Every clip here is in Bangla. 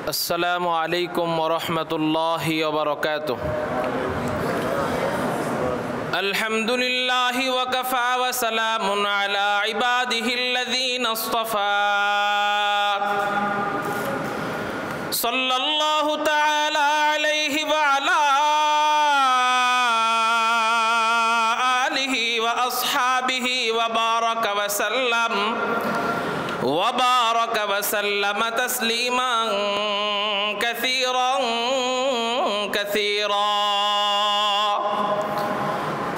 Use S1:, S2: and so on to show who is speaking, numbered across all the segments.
S1: अस्सलामु अलैकुम वरहमतुल्लाहि वबरकातुह। अल्हम्दुलिल्लाहि वकफ़ा वसलामुन अला इबादिहिल्लज़ीना इस्तफ़ा। सल्लल्लाहु तआला अलैहि व अला आलिहि व अस्हाबिहि व बारक वसल्लम तस्लीमान कसीरा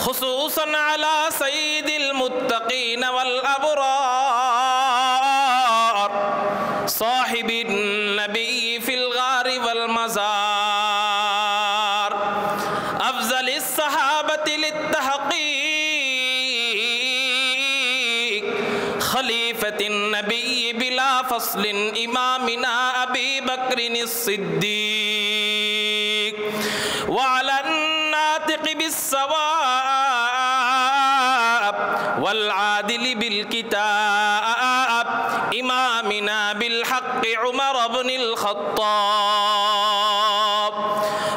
S1: खुसूसन अला सय्यिदिल मुत्तक़ीन वल अबरार साहिबिन नबी फिल गारि वल मज़ार अफ़ज़लिस सहाबति लित्तहक़ीक़ खलीफतिन नबी बिला फ़स्लिन इमामिना अबी बक्रिनिस सिद्दीक़ व अलन नातिक़ बिस्सवाब वल आदिल बिल किताब इमामिना बिल हक़्क़ उमर इब्नुल ख़त्ताब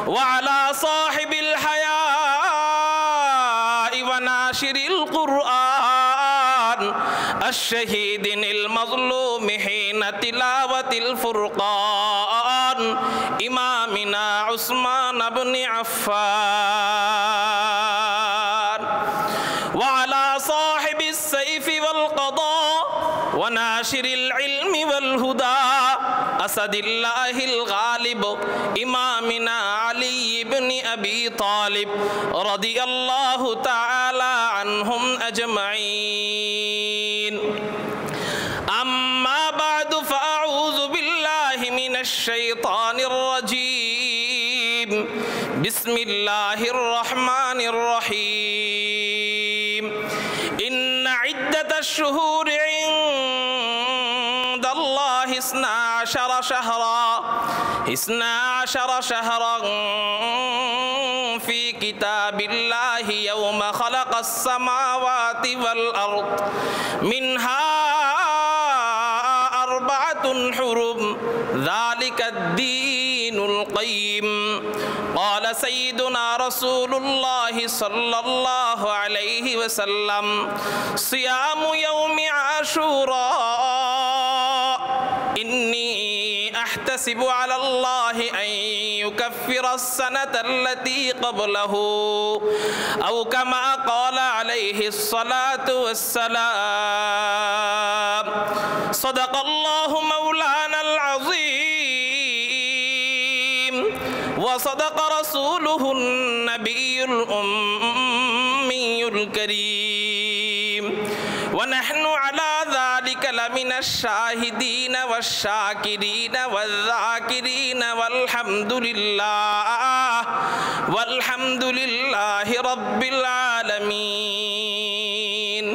S1: व अला साहिबिल हयाइ व नाशिरिल क़ुरआन अश-शहीदिनिल मज़लूम हिना तिलावतिल फ़ुरक़ान इमामिना उस्मान इब्न अफ़्फ़ान व अला साहिबिस सैफ़ि वल क़दा व नाशिरिल इल्मि वल हुदा असदिल्लाहिल गालिब इमामिना अली इब्न अबी तालिब रदियल्लाहु तआला अन्हुम अजमईन। अम्मा बअदु फ़अऊज़ु बिल्लाहि मिनश शैतानिर रजीम। बिस्मिल्लाहिर रहमानिर रहीम। इन्न इद्दतश शुहूरि इंदल्लाहि इस्ना अशरा शहरन फ़ी किताबिल्लाहि यौम ख़लक़स समावाति वल अर्द मिन्हा अर्बअतुन हुरुम ज़ालिकद्दीनुल क़य्यिम। क़ाल सय्यिदुना रसूलुल्लाहि सल्लल्लाहु अलैहि वसल्लम सियामु यौमि आशूरा इन्नी अहतसिबु अलल्लाहि अन युकफ्फिरस-सनतल्लती क़ब्लहु औ कमा क़ाल अलैहिस्सलातु वस्सलाम। सदक़ल्लाहु मौलानल अज़ीम व सदक़ रसूलुहुन नबियुल उम्मियुल करीम व नहनु अला ज़ालिका लमिनश शाहिदीन वश्शाकिरीन वज़्ज़ाकिरीन वल्हम्दुलिल्लाहि रब्बिल आलमीन।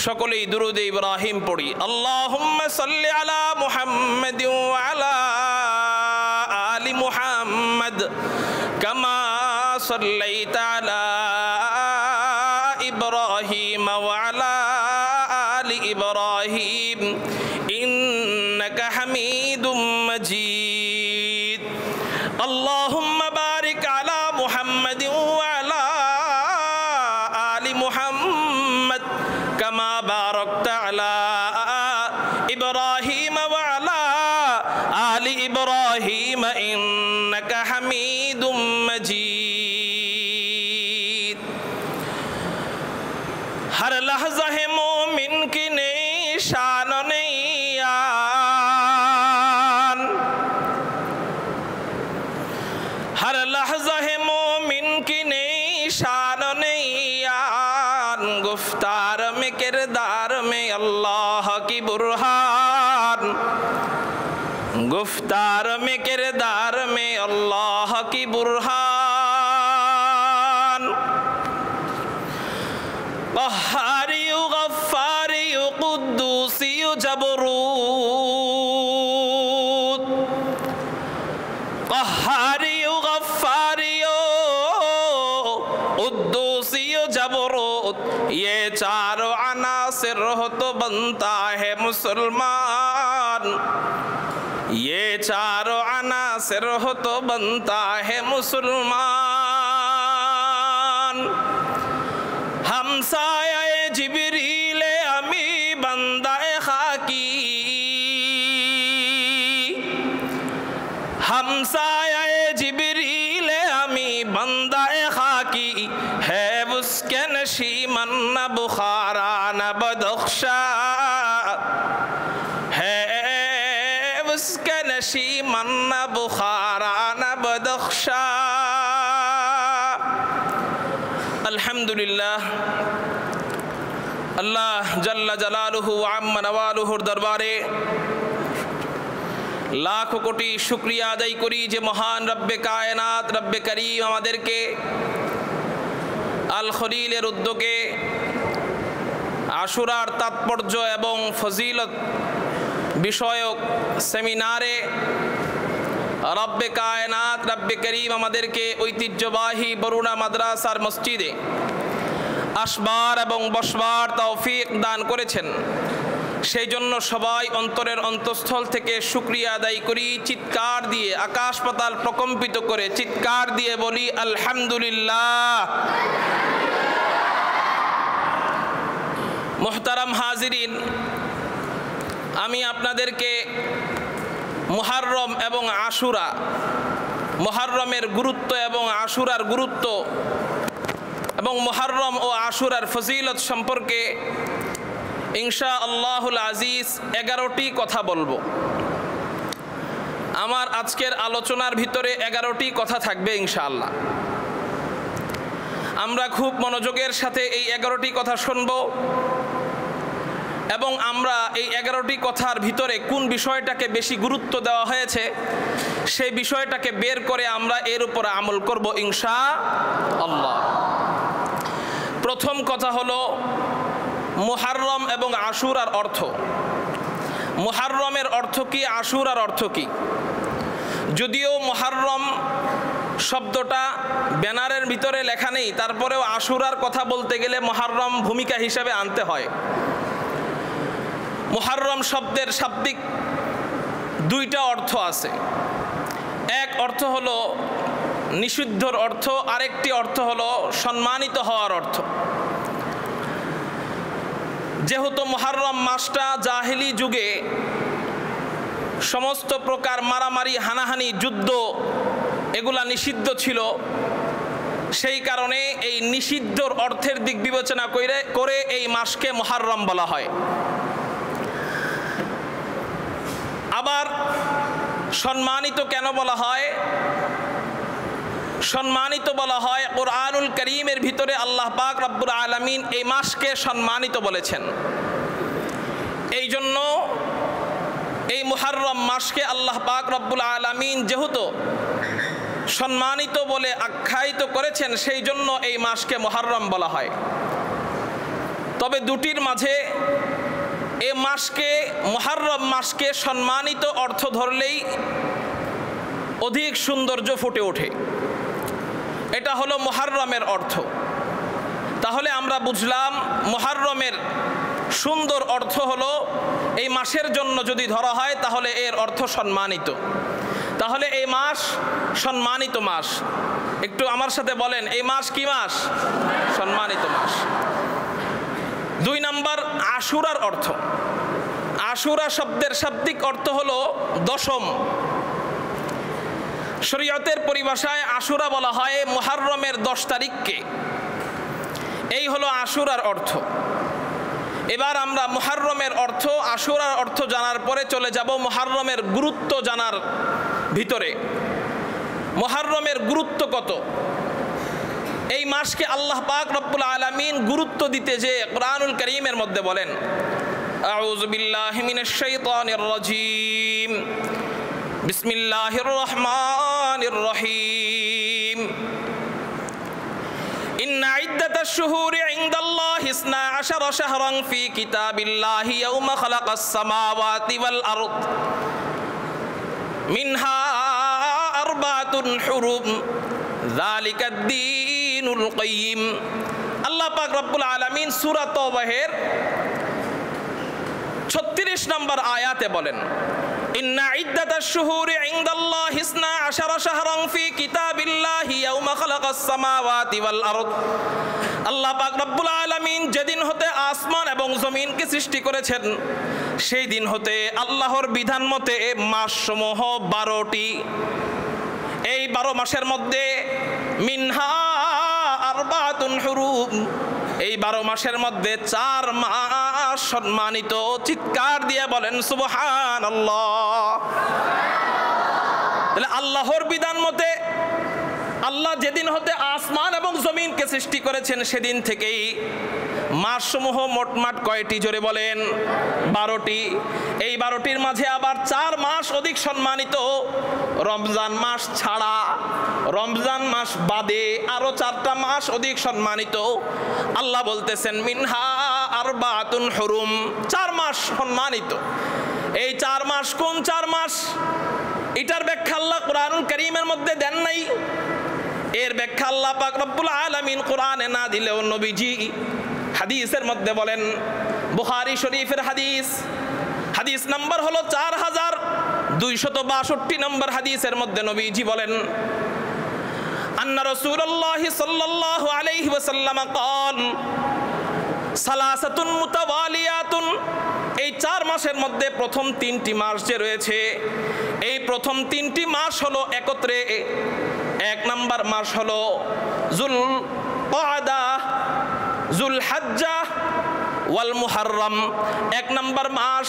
S1: সকলেই দুরূদ ইব্রাহিম পড়ি। আল্লাহুম্মা সাল্লি আলা মুহাম্মাদিন ওয়া আলা আলি মুহাম্মাদ কামা সাল্লাইতা আলা ইব্রাহিম ওয়া আলা আলি ইব্রাহিম ইন্নাকা হামিদুম মাজিদ। আল্লাহুম্মা বারিক আলা মুহাম্মাদিন ওয়া আলা আলি মুহাম্মাদ কামা বারাকতা আলা ইব্রাহিম ওয়া আলা আলি ইব্রাহিম ইন্নাকা হামিদুম মাজিদ। हर लहज़ा है मोमिन की निशान नैयान। हर लहज़ा है मोमिन की निशान नैयान। गुफ्तार में किरदार में अल्लाह की बुरहान। गुफ्तार में किरदार में अल्लाह की बुरहान। क़हारियु ग़फ़्फ़ारियु क़ुद्दूसियु जबरूत। क़हारियु ग़फ़्फ़ारियु क़ुद्दूसियु जबरूत। ये चारों अनासिर हो तो बनता है मुसलमान। ये चारों अनासिर हो तो बनता है मुसलमान। हमसाये जिब्रील अमी बंदाए खाकी, हमसाये जिब्रील अमी बंदाए खाकी, है उसके नशीमन न बुखारा न बदख्शा, है उसके नशीमन न बुखारा न बदख्शा। अल्हम्दुलिल्लाह, अल्लाह जल्ला जलालुहु व अम्मा नवालुहुर दरबारे लाख कोटी शुक्रिया আদায় করি যে মহান রব্বে কায়নাত রব্বে করিম আমাদেরকে আল খলিলের উদ্যোগে আশুরার তাৎপর্য এবং ফজিলত বিষয়ক সেমিনারে রব্বে কায়নাত রব্বে করিম আমাদেরকে ঐতিহ্যবাহী বরুণা মাদ্রাসার মসজিদে আসবার এবং বসবার তৌফিক দান করেছেন। সেই জন্য সবাই অন্তরের অন্তঃস্থল থেকে শুকরিয়া আদায় করি, চিৎকার দিয়ে আকাশ পাতাল প্রকম্পিত করে চিৎকার দিয়ে বলি আলহামদুলিল্লাহ। মুহতারাম হাজিরিন, আমি আপনাদেরকে মুহররম এবং আশুরা, মুহররমের গুরুত্ব এবং আশুরার গুরুত্ব এবং মুহররম ও আশুরার ফজিলত সম্পর্কে ইনশাআল্লাহুল আজিজ 11টি কথা বলবো। আমার আজকের আলোচনার ভিতরে 11টি কথা থাকবে ইনশাআল্লাহ। আমরা খুব মনোযোগের সাথে এই 11টি কথা শুনব এবং আমরা এই 11টি কথার ভিতরে কোন বিষয়টাকে বেশি গুরুত্ব দেওয়া হয়েছে সেই বিষয়টাকে বের করে আমরা এর উপর আমল করব ইনশাআল্লাহ। প্রথম কথা হলো মুহররম এবং আশুরার অর্থ। মুহররমের অর্থ কি, আশুরার অর্থ কি? যদিও মুহররম শব্দটা ব্যানারের ভিতরে লেখা নেই, তারপরেও আশুরার কথা বলতে গেলে মুহররম ভূমিকা হিসেবে আনতে হয়। মুহররম শব্দের শাব্দিক দুইটা অর্থ আছে। এক অর্থ হলো নিষিদ্ধর অর্থ, আরেকটি অর্থ হলো সম্মানিত হওয়ার অর্থ। যেহেতু মুহররম মাসটা জাহেলি যুগে সমস্ত প্রকার মারামারি, হানাহানি, যুদ্ধ এগুলা নিষিদ্ধ ছিল, সেই কারণে এই নিষিদ্ধর অর্থের দিক বিবেচনা করে এই মাসকে মুহররম বলা হয়। আবার সম্মানিত কেন বলা হয়? সম্মানিত বলা হয় কুরআনুল কারীমের ভিতরে আল্লাহ পাক রব্বুল আলামিন এই মাসকে সম্মানিত বলেছেন। এই জন্য এই মুহররম মাসকে আল্লাহ পাক রব্বুল আলামিন যেহেতু সম্মানিত বলে আখ্যায়িত করেছেন, সেই জন্য এই মাসকে মুহররম বলা হয়। তবে দুটির মাঝে এই মাসকে, মুহররম মাসকে সম্মানিত অর্থ ধরলেই অধিক সৌন্দর্য ফুটে ওঠে। এটা হলো মুহররমের অর্থ। তাহলে আমরা বুঝলাম মুহররমের সুন্দর অর্থ হলো এই মাসের জন্য যদি ধরা হয় তাহলে এর অর্থ সম্মানিত। তাহলে এই মাস সম্মানিত মাস। একটু আমার সাথে বলেন, এই মাস কি মাস? সম্মানিত মাস। 2 নম্বর আশুরার অর্থ। আশুরা শব্দের শাব্দিক অর্থ হলো দশম। শরীয়তের পরিভাষায় আশুরা বলা হয় মুহররমের 10 তারিখকে। এই হলো আশুরার অর্থ। এবার আমরা মুহররমের অর্থ, আশুরার অর্থ জানার পরে চলে যাব মুহররমের গুরুত্ব জানার ভিতরে। মুহররমের গুরুত্ব কত? এই মাসকে আল্লাহ পাক রব্বুল আলামিন গুরুত্ব দিতে যে কুরআনুল কারীমের মধ্যে বলেন, আউযু বিল্লাহি মিনাশ শাইতানির রাজীম, বিসমিল্লাহির রহমানির রহিম, ইন্না ইদ্দাতাশ শুহুরি ইনদাল্লাহি 12 শাহরান ফি কিতাবিল্লাহি ইয়াওমা খালাকাস সামাওয়াতি ওয়াল আরদ মিনহা আরবাতুন হুরুম যালিকাদ-দীনুল কাইয়্যিম। আল্লাহ পাক রব্বুল আলামিন সূরা তাওবাহের 36 নম্বর আয়াতে বলেন, ইন্না ইদ্দাতাশ শুহুরি ইনদাল্লাহি 12 শাহরান ফি কিতাবিল্লাহি ইয়াওমা খালাকাস সামাওয়াতি ওয়াল আরদ। আল্লাহ পাক রব্বুল আলামিন যেদিন হতে আসমান এবং জমিনকে সৃষ্টি করেছেন সেই দিন হতে আল্লাহর বিধান মতে মাসসমূহ 12টি। এই 12 মাসের মধ্যে মিনহা আরবাতুন হুরুম, এই 12 মাসের মধ্যে 4 মাস সম্মানিত। চিৎকার দিয়ে বলেন সুবহানাল্লাহ। তাহলে আল্লাহর বিধান মতে আল্লাহ যেদিন হতে আসমান এবং জমিনকে সৃষ্টি করেছেন সেদিন থেকেই মাসসমূহ মোটমাট কয়টি জোরে বলেন? 12টি। এই 12টির মাঝে আবার 4 মাস অধিক সম্মানিত, রমজান মাস ছাড়া, রমজান মাস বাদে আরো 4টা মাস অধিক সম্মানিত। আল্লাহ বলতেছেন মিনহা আরবাতুন হুরুম, 4 মাস সম্মানিত। এই 4 মাস কোন 4 মাস? এটার ব্যাখ্যা আল্লাহ কোরআনুল কারীমের মধ্যে দেন নাই। এর ব্যাখ্যা আল্লাহ পাক রব্বুল আলামিন কোরআনে না দিলেও নবীজি হাদিসের মধ্যে বলেন। বুখারী শরীফের হাদিস, হাদিস নাম্বার হলো 4262 নম্বর হাদিসের মধ্যে নবীজি বলেন আন্না রাসূলুল্লাহ সাল্লাল্লাহু আলাইহি ওয়াসাল্লাম قال সালাসাতুন মুতাওয়ালিয়াতুন। এই 4 মাসের মধ্যে প্রথম 3টি মাস যে রয়েছে, এই প্রথম 3টি মাস হলো একত্রে। 1 নাম্বার মাস হলো যুল ক্বাদা, যুল হজ্জা ওয়াল মুহররম। 1 নাম্বার মাস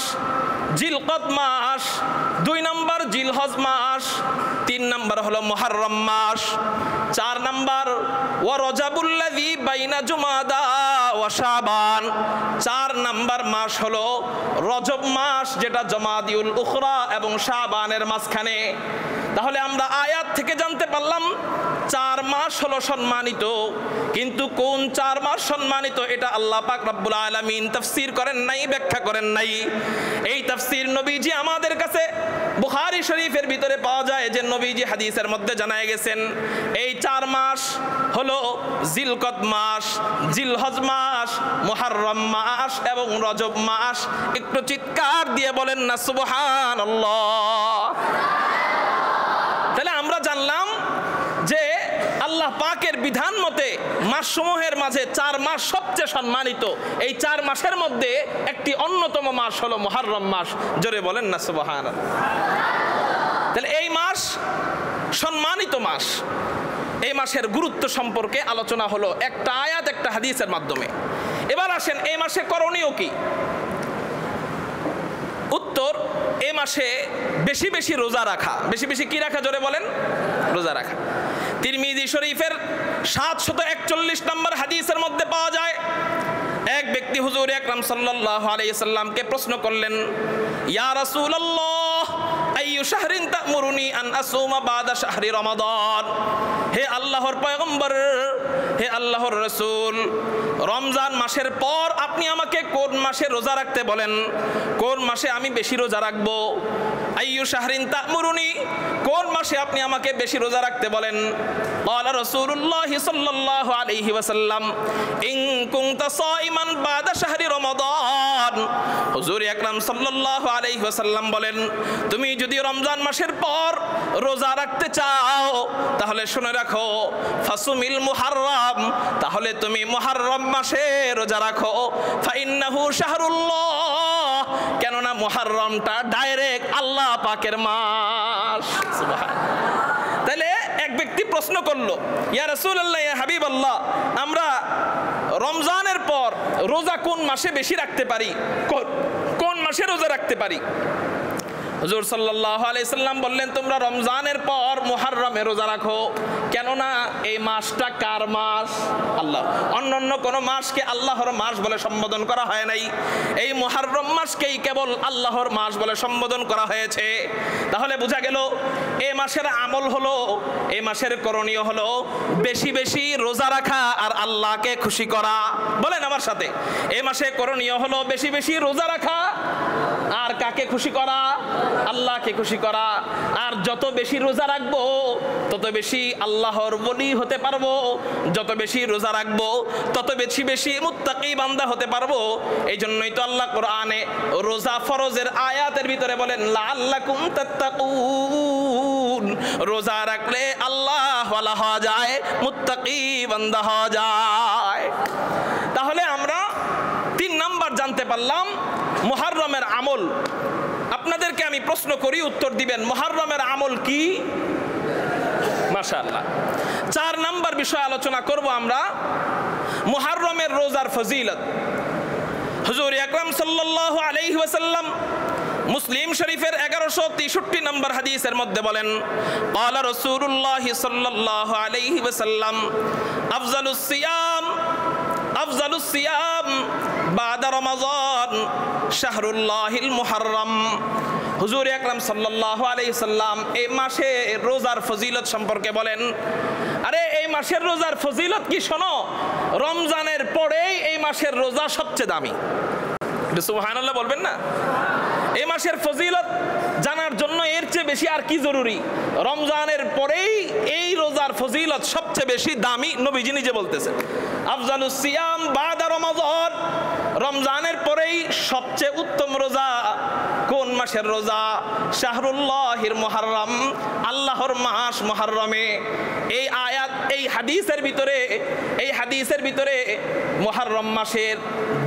S1: জিলকদ মাস, 2 নাম্বার জিলহজ মাস, 3 নাম্বার হলো মুহররম মাস, 4 নাম্বার ওয়া রজবুল্লাযী বাইনা জুমাদা ওয়া শাবান। 4 নাম্বার মাস হলো রজব মাস, যেটা জমাদিউল উখরা এবং শাবানের মাঝখানে। তাহলে আমরা আয়াত থেকে জানতে পারলাম 4 মাস হলো সম্মানিত, কিন্তু কোন 4 মাস সম্মানিত এটা আল্লাহ পাক রব্বুল আলামিন তাফসীর করেন নাই, ব্যাখ্যা করেন নাই। এই তাফসীর নবীজি আমাদের কাছে বুখারী শরীফের ভিতরে পাওয়া যায়, যে নবীজি হাদিসের মধ্যে জানায় গেছেন এই 4 মাস হলো জিলকদ মাস, জিলহজ মাস, মুহররম মাস এবং রজব মাস। একটু চিৎকার দিয়ে বলেন না সুবহানাল্লাহ। তাহলে আমরা জানলাম যে আল্লাহ পাকের বিধান মতে মাসসমূহের মাঝে 4 মাস সবচেয়ে সম্মানিত। এই 4 মাসের মধ্যে একটি অন্যতম মাস হলো মুহররম মাস। জোরে বলেন না সুবহানাল্লাহ। তাহলে এই মাস সম্মানিত মাস। এই মাসের গুরুত্ব সম্পর্কে আলোচনা হলো একটা আয়াত একটা হাদিসের মাধ্যমে। এবার আসেন এই মাসে করণীয় কি? উত্তর, এই মাসে বেশি বেশি রোজা রাখা। বেশি বেশি কি রাখা? জোরে বলেন। রোজা রাখা। তিরমিজি শরীফের 741 নম্বর হাদিসের মধ্যে পাওয়া যায়, এক ব্যক্তি হুজুর আকরাম সাল্লাল্লাহু আলাইহি সাল্লামকে প্রশ্ন করলেন, ইয়া রাসূলুল্লাহ আইয়ু শাহরিন তা'মুরুনি আন আসুমা বাদা শাহরি রমাদান। হে আল্লাহর পয়গম্বর, হে আল্লাহর রাসূল, রমজান মাসের পর আপনি আমাকে কোন মাসে রোজা রাখতে বলেন? কোন মাসে আমি বেশি রোজা রাখবো? আইয়ু শাহরিন তা'মুরুনি, কোন মাসে আপনি আমাকে বেশি রোজা রাখতে বলেন? ক্বালা রাসূলুল্লাহ সাল্লাল্লাহু আলাইহি ওয়াসাল্লাম ইন কুনতা সাইমান বাদা শাহরি রমাদান। হুজুর আকরাম সাল্লাল্লাহু আলাইহি ওয়াসাল্লাম বলেন, তুমি যদি রমজান মাসের পর রোজা রাখতে চাও তাহলে শুনে রাখো, ফাসুমিল মুহররম, তাহলে তুমি মুহররম মাসে রোজা রাখো। ফাইন্নাহু শাহরুল্লাহ, কেননা মুহররমটা ডাইরেক্ট আল্লাহ পাকের মাস। সুবহানাল্লাহ। তাহলে এক ব্যক্তি প্রশ্ন করলো, ইয়া রাসূলুল্লাহ, ইয়া হাবিবাল্লাহ, আমরা রমজানের পর রোজা কোন মাসে বেশি রাখতে পারি? কোন মাসে রোজা রাখতে পারি? হুজুর সাল্লাল্লাহু আলাইহি সাল্লাম বললেন, তোমরা রমজানের পর মুহররমে রোজা রাখো, কেননা এই মাসটা কার মাস? আল্লাহ। অন্য কোনো মাসকে আল্লাহর মাস বলে সম্বোধন করা হয় নাই, এই মুহররম মাসকেই কেবল আল্লাহর মাস বলে সম্বোধন করা হয়েছে। তাহলে বোঝা গেল এই মাসের আমল হলো, এই মাসের করণীয় হলো বেশি বেশি রোজা রাখা আর আল্লাহকে খুশি করা। বলেন আমার সাথে, এই মাসে করণীয় হলো বেশি বেশি রোজা রাখা আর কাকে খুশি করা? আল্লাহকে খুশি করা। আর যত বেশি রোজা রাখবো তত বেশি আল্লাহর ওলি হতে পারবো, যত বেশি রোজা রাখবো তত বেশি বেশি মুত্তাকি বান্দা হতে পারবো। এই জন্যই তো আল্লাহ কোরআনে রোজা ফরজের আয়াতের ভিতরে বলেন লাআল্লাকুম তাত্তাকুন, রোজা রাখলে আল্লাহ ওয়ালা হওয়া যায়, মুত্তাকি বান্দা হওয়া যায়। তাহলে আমরা 3 নাম্বার জানতে পারলাম মুহররমের আমল। আপনাদেরকে আমি প্রশ্ন করি, উত্তর দিবেন মুহররমের আমল কি? মাশাআল্লাহ। 4 নাম্বার বিষয় আলোচনা করব আমরা, মুহররমের রোজার ফজিলত। হুজুর আকরাম সাল্লাল্লাহু আলাইহি ওয়াসাল্লাম মুসলিম শরীফের 1163 নম্বর হাদিসের মধ্যে বলেন, ক্বালা রাসূলুল্লাহ সাল্লাল্লাহু আলাইহি ওয়াসাল্লাম আফজালুস সিয়াম বাদা রমাযান শাহরুল্লাহিল মুহররম। হুজুর আকরাম সাল্লাল্লাহু আলাইহি সাল্লাম এই মাসে রোজার ফজিলত সম্পর্কে বলেন। আরে এই মাসের রোজার ফজিলত কি শোনো, রমজানের পরেই এই মাসের রোজা সবচেয়ে দামি। সুবহানাল্লাহ বলবেন না? এই মাসের ফজিলত জানার জন্য এর চেয়ে বেশি আর কি জরুরি? রমজানের পরেই এই রোজার ফজিলত সবচেয়ে বেশি দামি, নবীজি নিজে বলতেছেন আফজালুস সিয়াম বাদা রমাযান, রমজানের পরেই সবচেয়ে উত্তম রোজা কোন মাসের রোজা? শাহরুল্লাহির মুহররম, আল্লাহর মাস মুহররমে। এই আয়াত এই হাদিসের ভিতরে মুহররম মাসের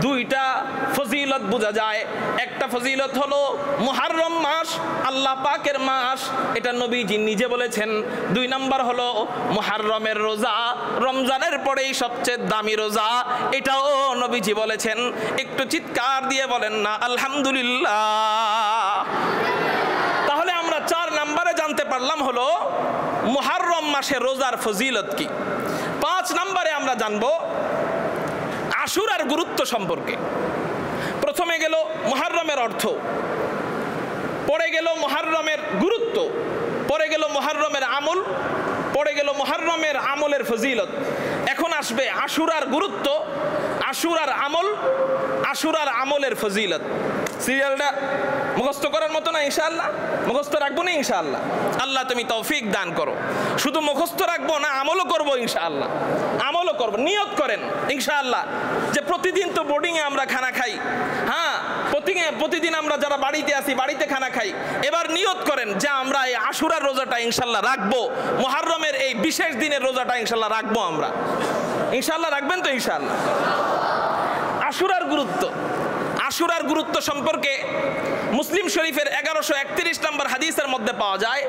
S1: 2টা ফজিলত বোঝা যায়। একটা ফজিলত হলো মুহররম মাস আল্লাহ পাকের মাস, এটা নবীজি নিজে বলেছেন। 2 নাম্বার হলো মুহররমের রোজা রমজানের পরেই সবচেয়ে দামি রোজা, এটাও নবীজি বলেছেন। একটু চিৎকার দিয়ে বলেন না আলহামদুলিল্লাহ। তাহলে আমরা 4 নম্বরে জানতে পারলাম হলো মুহররম মাসের রোজার ফজিলত কি। 5 নম্বরে আমরা জানবো আশুরার গুরুত্ব সম্পর্কে। প্রথমে গেল মুহররমের অর্থ, পরে গেল মুহররমের গুরুত্ব, পরে গেল মুহররমের আমল, পরে গেল মুহররমের আমলের ফজিলত। এখন আসবে আশুরার গুরুত্ব, আশুরার আমল, আশুরার আমলের ফজিলত। সিরিয়ালটা মুখস্থ করার মতো না ইনশাআল্লাহ? মুখস্থ রাখবো না ইনশাআল্লাহ? আল্লাহ তুমি তৌফিক দান করো। শুধু মুখস্থ রাখবো না, আমলও করবো ইনশাআল্লাহ। আমলও করবো, নিয়ত করেন ইনশাআল্লাহ যে প্রতিদিন তো বোর্ডিংয়ে আমরা খানা খাই, হ্যাঁ প্রতিদিন আমরা যারা বাড়িতে আছি বাড়িতে খানা খাই। এবার নিয়ত করেন যে আমরা এই আশুরার রোজাটা ইনশাআল্লাহ রাখবো, মুহররমের এই বিশেষ দিনের রোজাটা ইনশাআল্লাহ রাখবো আমরা। ইনশাআল্লাহ রাখবেন তো ইনশাআল্লাহ? আশুরার গুরুত্ব, আশুরার গুরুত্ব সম্পর্কে মুসলিম শরীফের 1131 নম্বর হাদিসের মধ্যে পাওয়া যায়।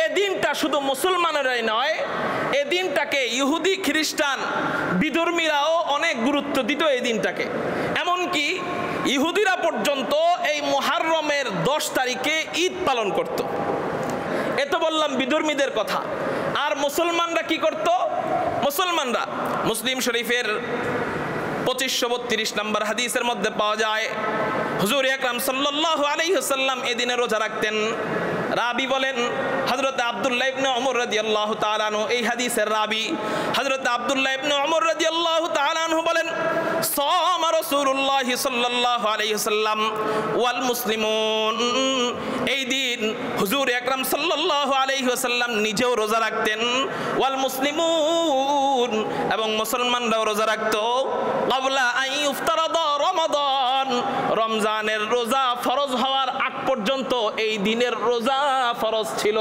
S1: এই দিনটা শুধু মুসলমানেরাই নয়, এই দিনটাকে ইহুদি খ্রিস্টান বিধর্মীরাও অনেক গুরুত্ব দিত এই দিনটাকে। এমনকি ইহুদিরা পর্যন্ত এই মুহররমের 10 তারিখে ঈদ পালন করত। এ তো বললাম বিধর্মীদের কথা। আর মুসলমানরা কি করত? মুসলমানরা মুসলিম শরীফের 2532 নম্বর হাদিসের মধ্যে পাওয়া যায়, হুজুর আকরাম সাল্লাল্লাহু আলাইহি ওয়াসাল্লাম এদিনে রোজা রাখতেন। রাবি বলেন হযরত আব্দুল্লাহ ইবনে ওমর রাদিয়াল্লাহু তাআলা আনহু, এই হাদিসের রাবি হযরত আব্দুল্লাহ ইবনে ওমর রাদিয়াল্লাহু তাআলা আনহু বলেন, সামা রাসূলুল্লাহ সাল্লাল্লাহু আলাইহি ওয়াসাল্লাম ওয়াল মুসলিমুন, এই দিন হুজুর আকরাম সাল্লাল্লাহু আলাইহি ওয়াসাল্লাম নিজেও রোজা রাখতেন, ওয়াল মুসলিমুন, এবং মুসলমানরাও রোজা রাখতো। ক্বাবলা আন ইফতারাদা রমাদান, রমজানের রোজা ফরজ হওয়ার আগ পর্যন্ত এই দিনের রোজা ফরজ ছিল।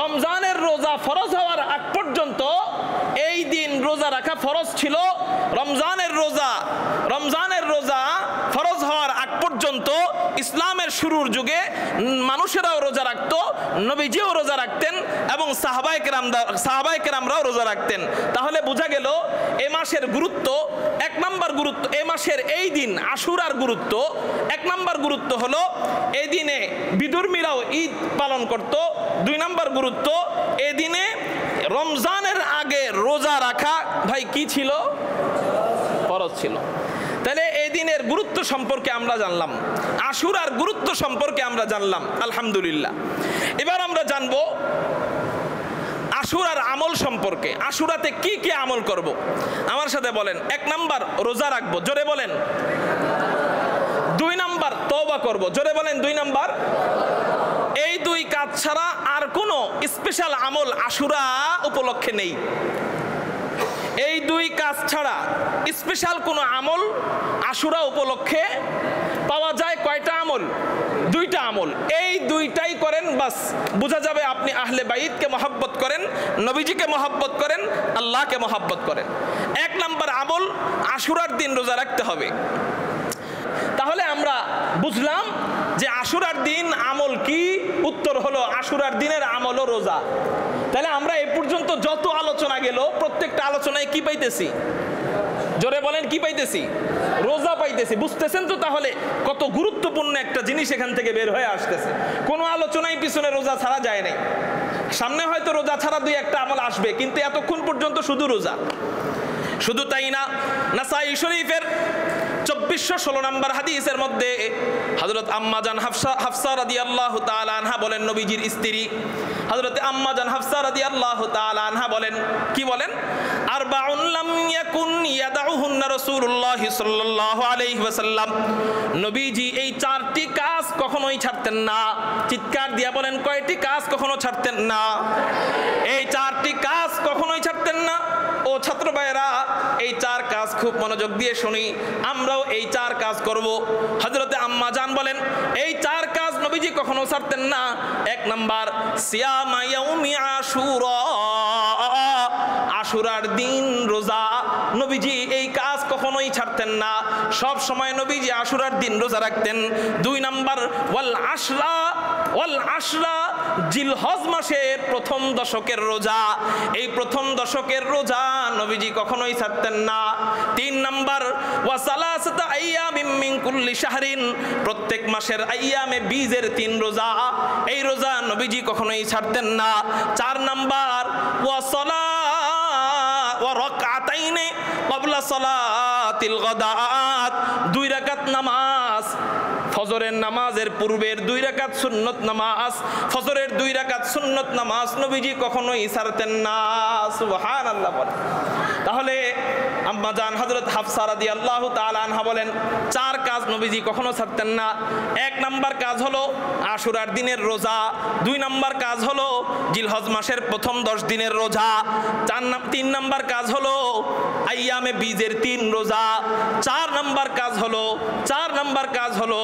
S1: রমজানের রোজা ফরজ হওয়ার আগ পর্যন্ত এই দিন রোজা রাখা ফরজ ছিল। রমজানের রোজা ফরজ হওয়ার আগ পর্যন্ত ইসলামের শুরুর যুগে মানুষেরাও রোজা রাখত, নবীজিও রোজা রাখতেন এবং সাহাবায়ে কেরামরাও রোজা রাখতেন। তাহলে বোঝা গেল এই মাসের গুরুত্ব, 1 নম্বর গুরুত্ব এই মাসের এই দিন আশুরার গুরুত্ব। 1 নম্বর গুরুত্ব হলো এই দিনে বিধর্মীরাও ঈদ পালন করত। 2 নম্বর গুরুত্ব, এই দিনে রমজানের আগে রোজা রাখা ভাই কি ছিল? ফরজ ছিল। তাহলে এই দিনের গুরুত্ব সম্পর্কে আমরা জানলাম, আশুরার গুরুত্ব সম্পর্কে আমরা জানলাম, আলহামদুলিল্লাহ। এবার আমরা জানবো আশুরার আমল সম্পর্কে। আশুরাতে কি কি আমল করব? আমার সাথে বলেন। 1 নাম্বার রোজা রাখবো, জোরে বলেন। 2 দোয়া করব। জোরে বলেন 2 নাম্বার। এই 2 কাজ ছাড়া আর কোনো স্পেশাল আমল আশুরা উপলক্ষে নেই। এই 2 কাজ ছাড়া স্পেশাল কোনো আমল আশুরা উপলক্ষে পাওয়া যায়। কয়টা আমল? 2টা আমল। এই 2টাই করেন, বাস বোঝা যাবে আপনি আহলে বাইতকে মহব্বত করেন, নবীজিকে মহব্বত করেন, আল্লাহকে মহব্বত করেন। 1 নাম্বার আমল, আশুরার দিন রোজা রাখতে হবে। তাহলে আমরা বুঝলাম যে আশুরার দিন আমল কি? উত্তর হলো আশুরার দিনের আমল রোজা। তাহলে আমরা এই পর্যন্ত যত আলোচনা গেল, প্রত্যেকটা আলোচনায় কি পাইতেছি? জোরে বলেন কি পাইতেছি? রোজা পাইতেছি। বুঝতেছেন তো তাহলে কত গুরুত্বপূর্ণ একটা জিনিস এখান থেকে বের হয়ে আসতেছে। কোনো আলোচনায় পিছনে রোজা ছাড়া যায় নাই। সামনে হয়তো রোজা ছাড়া 2-1টা আমল আসবে, কিন্তু এতক্ষণ পর্যন্ত শুধু রোজা। শুধু তাই না, নাসাই শরীফের 2416 নম্বর হাদিসের মধ্যে হযরত আম্মা জান হাফসা রাদিয়াল্লাহু তাআলা আনহা বলেন, নবীজির স্ত্রী হযরত আম্মা জান হাফসা রাদিয়াল্লাহু তাআলা আনহা বলেন, কি বলেন? আরবাউন লাম ইয়াকুন ইয়াদাউহুন্না রাসূলুল্লাহ সাল্লাল্লাহু আলাইহি ওয়াসাল্লাম, নবীজি এই 4টি কাজ কখনোই ছাড়তেন না। চিৎকার দিয়া বলেন, কয়টি কাজ কখনো ছাড়তেন না? এই 4টি কাজ কখনোই ছাড়তেন না। ও ছাত্র ভাইরা, এই 4 কাজ খুব মনোযোগ দিয়ে শুনি, আমরাও এই 4 কাজ করব। হযরতে আম্মা জান বলেন, এই 4 কাজ নবীজি কখনো ছাড়তেন না। 1 নাম্বার, সিয়ামা ইয়াউমি আশুরা, আশুরার দিন রোজা। নবীজি এই কাজ কখনোই ছাড়তেন না, সব সময় নবীজি আশুরার দিন রোজা রাখতেন। 2 নাম্বার, ওয়াল আশরা, জিলহজ মাসের প্রথম দশকের রোজা। এই প্রথম দশকের রোজা নবীজি কখনোই ছাড়তেন না। 3 নাম্বার, ওয়া সালাসাতা আইয়ামিন মিন কুল্লি শাহরিন, প্রত্যেক মাসের আইয়ামে 20-এর 3 রোজা। এই রোজা নবীজি কখনোই ছাড়তেন না। 4 নাম্বার, ওয়া রাকাতাইনে ক্বাবলা সালাতিল গাদাত, 2 রাকাত নামাজ, ফজরের নামাজের পূর্বের 2 রাকাত সুন্নত নামাজ, ফজরের 2 রাকাত সুন্নত নামাজ নবীজি কখনোই ছাড়তেন না। সুবহানাল্লাহ বলেন। তাহলে আম্মা জান হযরত হাফসা রাদিয়াল্লাহু তাআলা আনহা বলেন, 4 কাজ নবীজি কখনো ছাড়তেন না। 1 নাম্বার কাজ হলো আশুরার দিনের রোজা। 2 নাম্বার কাজ হলো জিলহজ মাসের প্রথম 10 দিনের রোজা। 3 নাম্বার কাজ হলো আইয়ামে 20-এর 3 রোজা। 4 নাম্বার কাজ হলো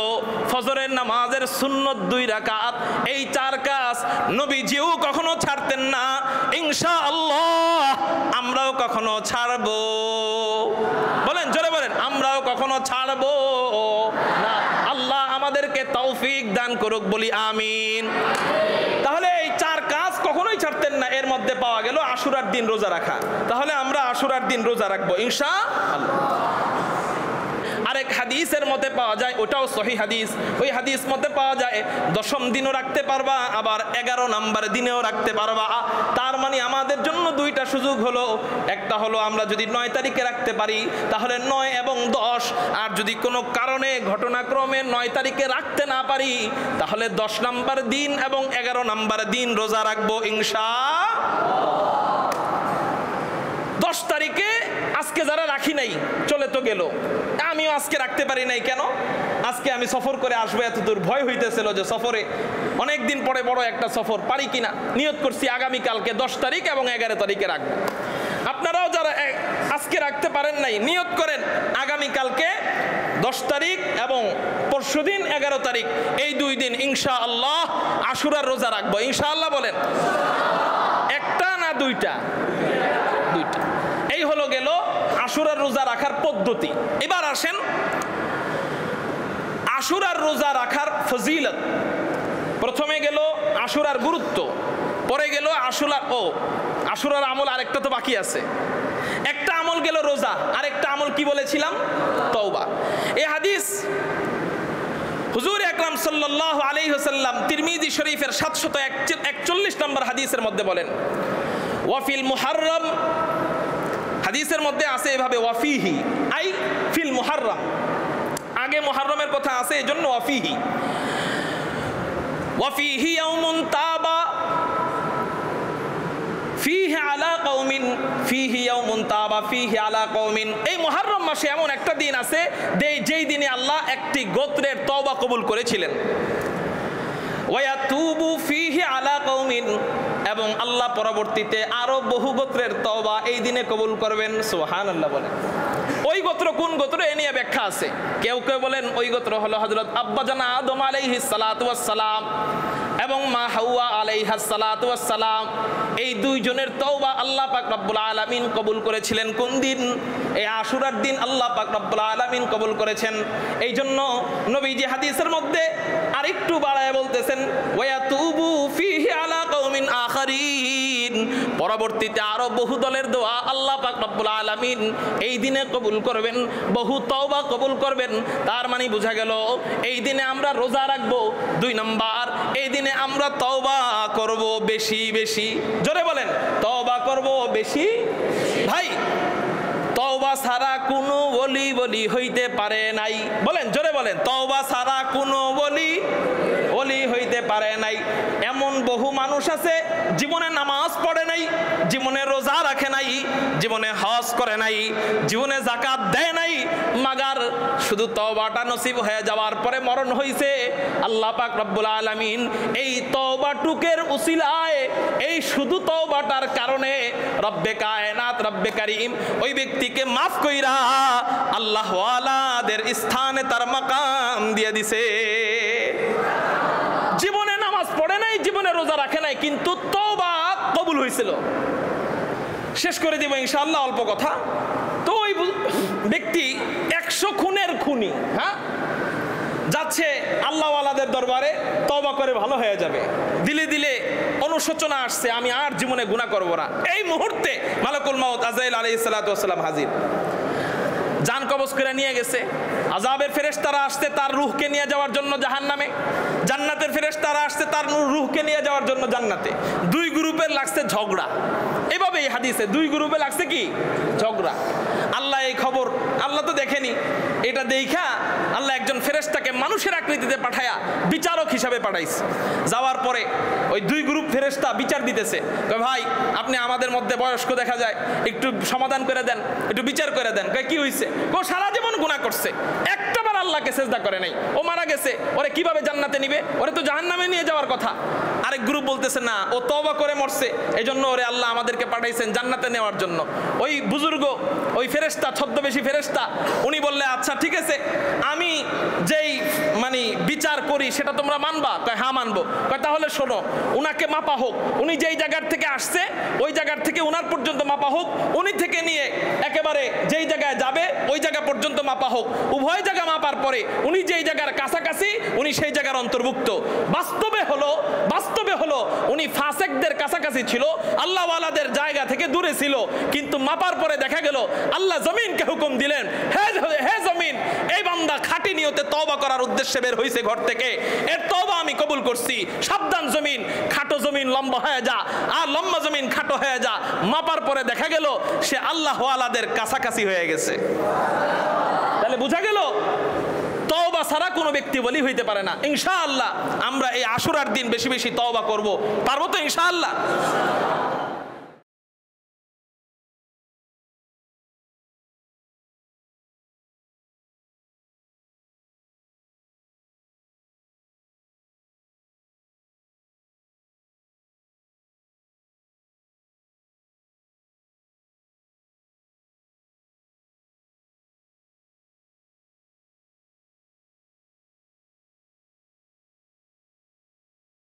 S1: ফজরের নামাজের সুন্নত 2 রাকাত। এই 4 কাজ নবীজিও কখনো ছাড়তেন না। ইনশাআল্লাহ আমরাও কখনো ছাড়বো। বলেন, জোরে বলেন, আমরাও কখনো ছাড়বো না। আল্লাহ আমাদেরকে তৌফিক দান করুক, বলি আমিন। তাহলে এই 4 কাজ কখনোই ছাড়তেন না। এর মধ্যে পাওয়া গেল আশুরার দিন রোজা রাখা। তাহলে আমরা আশুরার দিন রোজা রাখবো ইনশাআল্লাহ। আরেক হাদিসের মধ্যে পাওয়া যায়, ওটাও সহিহ হাদিস। ওই হাদিস মধ্যে পাওয়া যায় 10ম দিনও রাখতে পারবা, আবার 11 নাম্বার দিনেও রাখতে পারবা। তার মানে আমাদের জন্য 2টা সুযোগ হলো। একটা হলো আমরা যদি 9 তারিখে রাখতে পারি তাহলে 9 এবং 10, আর যদি কোনো কারণে ঘটনাক্রমে 9 তারিখে রাখতে না পারি তাহলে 10 নাম্বার দিন এবং 11 নাম্বার দিন রোজা রাখবো ইনশাআল্লাহ। 10 তারিখে আজকে যারা রাখি নাই, চলে তো গেল, আমিও আজকে রাখতে পারি নাই। কেন? আজকে আমি সফর করে আসবো, এত দূর ভয় হইতেছিল যে সফরে অনেক দিন পরে বড় একটা সফর, পারি কিনা। নিয়ত করছি আগামীকালকে 10 তারিখ এবং 11 তারিখে রাখবো। আপনারাও যারা আজকে রাখতে পারেন নাই, নিয়ত করেন আগামীকালকে 10 তারিখ এবং পরশুদিন 11 তারিখ, এই 2 দিন ইনশাআল্লাহ আশুরার রোজা রাখবো ইনশাআল্লাহ। বলেন, একটা না 2টা? 2টা। এই হলো গেল আশুরার রোজা রাখার পদ্ধতি। এবার আসেন আশুরার রোজা রাখার ফজিলত। প্রথমে গেল আশুরার গুরুত্ব, পরে গেল আশুরার আমল আরেকটা তো বাকি আছে। একটা আমল গেল রোজা, আরেকটা আমল কি বলেছিলাম? তওবা। এই হাদিস হুজুর আকরাম সাল্লাল্লাহু আলাইহি ওয়াসাল্লাম তিরমিজি শরীফের 741 নম্বর হাদিসের মধ্যে বলেন, ওয়াফিল মুহাররম, হাদিসের মধ্যে আছে এভাবে, ওয়াফিহি আই ফিল মুহাররম, আগে মুহাররমের কথা আছে এজন্য ওয়াফিহি। ওয়াফিহি ইয়াউমুন তাবা ফিহি আলা কওমিন ফিহি ইয়াউমুন তাবা ফিহি আলা কওমিন। এই মুহররম মাসে এমন একটা দিন আছে যেই দিনে আল্লাহ একটি গোত্রের তওবা কবুল করেছিলেন। ওয়ায়াতুবু ফিহি আলা কওমিন, এবং আল্লাহ পরবর্তীতে আরো বহু গোত্রের তওবা এই দিনে কবুল করবেন। সুবহানাল্লাহ বলেন। ওই গোত্র কোন গোত্র এ নিয়ে ব্যাখ্যা আছে। কেউ কেউ বলেন ওই গোত্র হলো হযরত আব্বাজান আদম আলাইহিস সালাতু ওয়াস সালাম এবং মা হাওয়া আলাইহাস সালাতু ওয়াস সালাম। এই দুইজনের তওবা আল্লাহ পাক রব্বুল আলামিন কবুল করেছিলেন কোন দিন? এই আশুরার দিন আল্লাহ পাক রব্বুল আলামিন কবুল করেছেন। এই জন্য নবীজি হাদিসের মধ্যে আরেকটু বাড়ায় বলতেছেন ওয়ায়াতুবু ফিহি আলা কওমিন আখারিন, পরবর্তীতে আরো বহু দলের দোয়া আল্লাহ পাক রব্বুল আলামিন এই দিনে কবুল করবেন, বহু তওবা কবুল করবেন। তার মানে বোঝা গেল এই দিনে আমরা রোজা রাখবো। 2 নাম্বার, এই দিনে আমরা তওবা করব বেশি বেশি। জোরে বলেন, তওবা করব বেশি। ভাই, তওবা ছাড়া কোনো ওলি হইতে পারে নাই। বলেন, জোরে বলেন, তওবা ছাড়া কোনো ওলি হইতে পারে নাই। এমন বহু মানুষ আছে জীবনে নামাজ পড়ে নাই, জীবনে রোজা রাখে নাই, জীবনে হজ করে নাই, জীবনে যাকাত দেয় নাই, মাগার শুধু তওবাটা নসিব হয়ে যাওয়ার পরে মরণ হইছে। আল্লাহ পাক রব্বুল আলামিন এই তওবাটুকের উসিলায়, এই শুধু তওবাটার কারণে রব্বে কায়নাত রব্বে কারীম ওই ব্যক্তিকে মাফ কইরা আল্লাহ ওয়ালাদের স্থানে তার মাকাম দিয়ে দিছে। জীবনে নামাজ পড়ে নাই, জীবনে রোজা রাখে নাই, কিন্তু তওবা কবুল হয়েছিল। শেষ করে দিব ইনশাআল্লাহ অল্প কথা। তো ওই ব্যক্তি 100 খুনের খুনি, হ্যাঁ, যাচ্ছে আল্লাহওয়ালাদের দরবারে, তওবা করে ভালো হয়ে যাবে। দিলে দিলে অনুশোচনা আসছে, আমি আর জীবনে গুনাহ করব না। এই মুহূর্তে মালাকুল মাউত আজরাইল আলাইহিস সালাতু ওয়াস সালাম হাজির, জান কবজ করে নিয়ে গেছে। আযাবের ফেরেশতারা আসছে তার রূহকে নিয়ে যাওয়ার জন্য জাহান্নামে, জান্নাতের ফেরেশতারা আসছে তার রূহকে নিয়ে যাওয়ার জন্য জান্নাতে। 2 গ্রুপের লাগছে ঝগড়া। এইভাবে এই হাদিসে 2 গ্রুপে লাগছে কি? ঝগড়া। আল্লাহ এই খবর আল্লাহ তো দেখেনি, এটা দেখা আল্লাহ একজন ফেরেশতাকে মানুষের আকৃতিতে পাঠায়া বিচারক হিসাবে পাঠাইছে। যাওয়ার পরে ওই 2 গ্রুপ ফেরেশতা বিচার দিতেছে, কয় ভাই আপনি আমাদের মধ্যে বয়স্ক দেখা যায়, একটু সমাধান করে দেন, একটু বিচার করে দেন। কয় কি হইছে? ও সারা জীবন গুনাহ করছে, একটাবার আল্লাহকে সিজদা করে নাই, ও মারা গেছে, ওরে কিভাবে জান্নাতে নিবে? ওরে তো জাহান্নামে নিয়ে যাওয়ার কথা। আরেক গ্রুপ বলতেছে না, ও তওবা করে মরছে, এজন্য ওরে আল্লাহ আমাদেরকে পাঠাইছেন জান্নাতে নেওয়ার জন্য। ওই বুজুর্গ, ওই ফেরেশতা, ছদ্মবেশী ফেরেশতা, উনি বললে আচ্ছা ঠিক আছে, আমি যেই বিচার করি সেটা তোমরা মানবা? কয় হ্যাঁ মানবো। কয় তাহলে শোনো, উনাকে মাপা হোক, উনি যেই জায়গার থেকে আসছে ওই জায়গার থেকে উনার পর্যন্ত মাপা হোক, উনি থেকে নিয়ে একেবারে যেই জায়গায় যাবে ওই জায়গা পর্যন্ত মাপা হোক। উভয় জায়গা মাপার পরে উনি যেই জায়গার কাছাকাছি উনি সেই জায়গার অন্তর্ভুক্ত। বাস্তবে হলো উনি ফাসেকদের কাছাকাছি ছিল, আল্লাহওয়ালাদের জায়গা থেকে দূরে ছিল, কিন্তু মাপার পরে দেখা গেল আল্লাহ জমিনকে হুকুম দিলেন, হে জমিন, এই বান্দা খাঁটি নিয়তে তওবা করার উদ্দেশ্যে বের হইছে ঘর থেকে, এর তওবা আমি কবুল করছি। সাবধান জমিন, খাটো জমিন লম্বা হয়ে যা, আর লম্বা জমিন খাটো হয়ে যা। মাপার পরে দেখা গেল সে আল্লাহওয়ালাদের কাছাকাছি হয়ে গেছে। তাহলে বোঝা গেল তওবা ছাড়া কোনো ব্যক্তি ওলি হইতে পারে না। ইনশাআল্লাহ আমরা এই আশুরার দিন বেশি বেশি তওবা করব, পারবো তো ইনশাআল্লাহ?